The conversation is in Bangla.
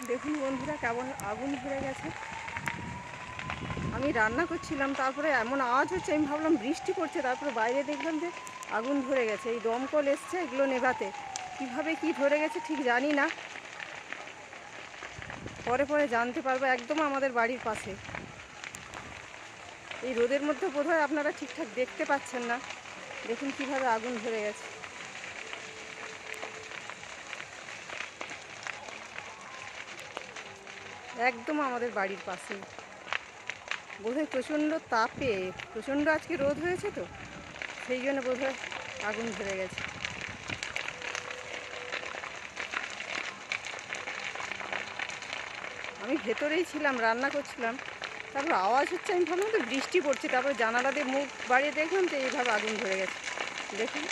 দেখুন বন্ধুরা কেমন আগুন ধরে গেছে। আমি রান্না করছিলাম, তারপরে এমন আওয়াজ হচ্ছে, আমি ভাবলাম বৃষ্টি পড়ছে, তারপরে বাইরে দেখলাম যে আগুন ধরে গেছে। এই দমকল এসছে এগুলো নেভাতে, কিভাবে কি ধরে গেছে ঠিক জানি না, পরে পরে জানতে পারবো। একদম আমাদের বাড়ির পাশে। এই রোদের মধ্যে বোধহয় আপনারা ঠিকঠাক দেখতে পাচ্ছেন না। দেখুন কিভাবে আগুন ধরে গেছে। একদম আমাদের বাড়ির পাশে। বোধহয় প্রচণ্ড তাপে, প্রচণ্ড আজকে রোদ হয়েছে তো, সেই জন্য বোধহয় আগুন ধরে গেছে। আমি ভেতরেই ছিলাম, রান্না করছিলাম, তারপর আওয়াজ হচ্ছে, আমি ভাবলাম তো বৃষ্টি পড়ছে, তারপর জানালা দিয়ে মুখ বাড়িয়ে দেখলাম যে এইভাবে আগুন ধরে গেছে। দেখুন।